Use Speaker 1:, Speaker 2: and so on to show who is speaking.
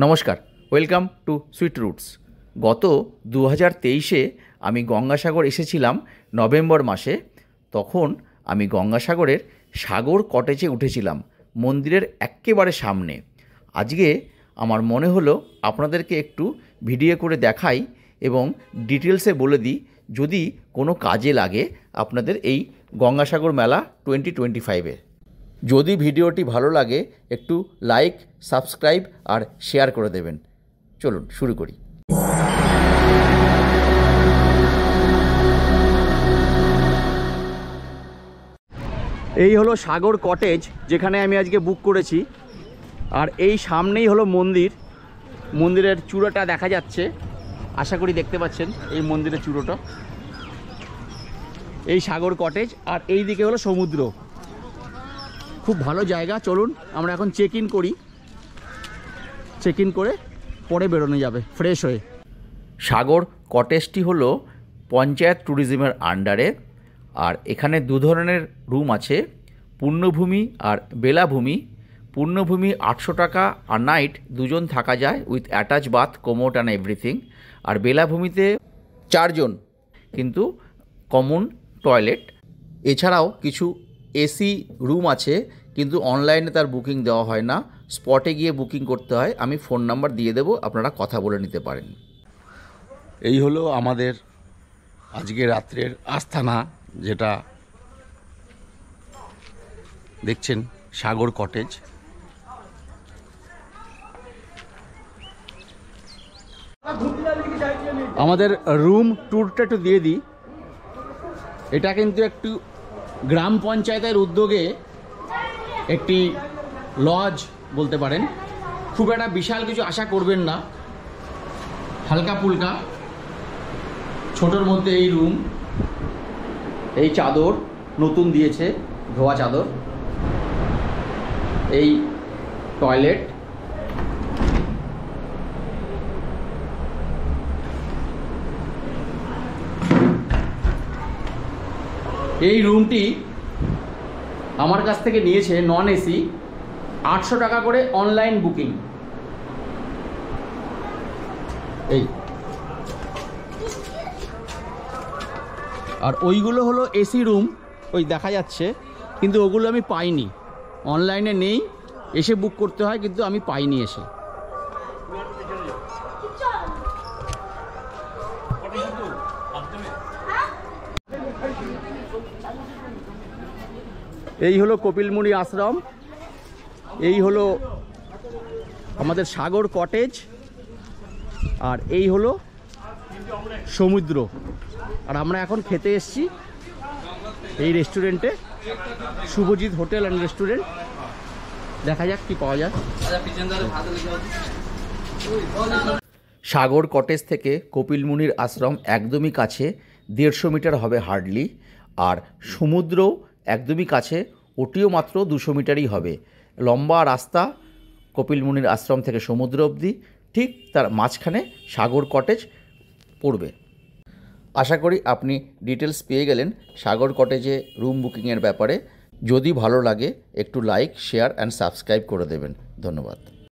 Speaker 1: নমস্কার, welcome to sweet roots. গত 2023-এ আমি গঙ্গাসাগর এসেছিলাম নভেম্বর মাসে। তখন আমি গঙ্গাসাগরের সাগর কটেজে উঠেছিলাম, মন্দিরের এক্কেবারে সামনে। আজকে আমার মনে হলো আপনাদেরকে একটু ভিডিও করে দেখাই এবং ডিটেলসে বলে দিই, যদি কোনো কাজে লাগে আপনাদের এই গঙ্গাসাগর মেলা 2025-এ। যদি ভিডিওটি ভালো লাগে একটু লাইক, সাবস্ক্রাইব আর শেয়ার করে দেবেন। চলুন শুরু করি। এই হলো সাগর কটেজ, যেখানে আমি আজকে বুক করেছি। আর এই সামনেই হলো মন্দির। মন্দিরের চূড়াটা দেখা যাচ্ছে, আশা করি দেখতে পাচ্ছেন এই মন্দিরের চূড়োটা। এই সাগর কটেজ, আর এই দিকে হলো সমুদ্র। খুব ভালো জায়গা। চলুন আমরা এখন চেক ইন করি, চেক ইন করে পরে বেরোনো যাবে ফ্রেশ হয়ে। সাগর কটেজটি হলো পঞ্চায়েত ট্যুরিজমের আন্ডারে, আর এখানে দু ধরনের রুম আছে, পূর্ণভূমি আর বেলাভূমি। পূর্ণভূমি 800 টাকা আর নাইট, দুজন থাকা যায় with attach bath, commode and everything. আর বেলাভূমিতে 4 জন, কিন্তু কমন টয়লেট। এছাড়াও কিছু এসি রুম আছে, কিন্তু অনলাইনে তার বুকিং দেওয়া হয় না, স্পটে গিয়ে বুকিং করতে হয়। আমি ফোন নাম্বার দিয়ে দেবো, আপনারা কথা বলে নিতে পারেন। এই হলো আমাদের আজকে রাত্রের আস্তানা, যেটা দেখছেন সাগর কটেজ। আমাদের রুম ট্যুরটা একটু দিয়ে দিই। এটা কিন্তু একটু গ্রাম পঞ্চায়েতের উদ্যোগে একটি লজ বলতে পারেন। খুব একটা বিশাল কিছু আশা করবেন না, হালকা ফুলকা ছোটোর মধ্যে এই রুম। এই চাদর নতুন দিয়েছে, ধোয়া চাদর। এই টয়লেট, এই রুমটি আমার কাছ থেকে নিয়েছে নন এসি, 800 টাকা করে অনলাইন বুকিং। এই আর ওইগুলো হলো এসি রুম, ওই দেখা যাচ্ছে, কিন্তু ওগুলো আমি পাইনি, অনলাইনে নেই, এসে বুক করতে হয়, কিন্তু আমি পাইনি এসে। এই হলো কপিলমুনি আশ্রম, এই হলো আমাদের সাগর কটেজ, আর এই হলো সমুদ্র। আর আমরা এখন খেতে এসেছি এই রেস্টুরেন্টে, শুভজিৎ হোটেল অ্যান্ড রেস্টুরেন্ট। দেখা যাক কি পাওয়া যায়। সাগর কটেজ থেকে কপিলমুনির আশ্রম একদমই কাছে, 150 মিটার হবে হার্ডলি। আর সমুদ্র একদমই কাছে, ওটিও মাত্র 200 মিটারই হবে। লম্বা রাস্তা কপিলমুনির আশ্রম থেকে সমুদ্র অবধি, ঠিক তার মাঝখানে সাগর কটেজ পড়বে। আশা করি আপনি ডিটেলস পেয়ে গেলেন সাগর কটেজে রুম বুকিংয়ের ব্যাপারে। যদি ভালো লাগে একটু লাইক, শেয়ার অ্যান্ড সাবস্ক্রাইব করে দেবেন। ধন্যবাদ।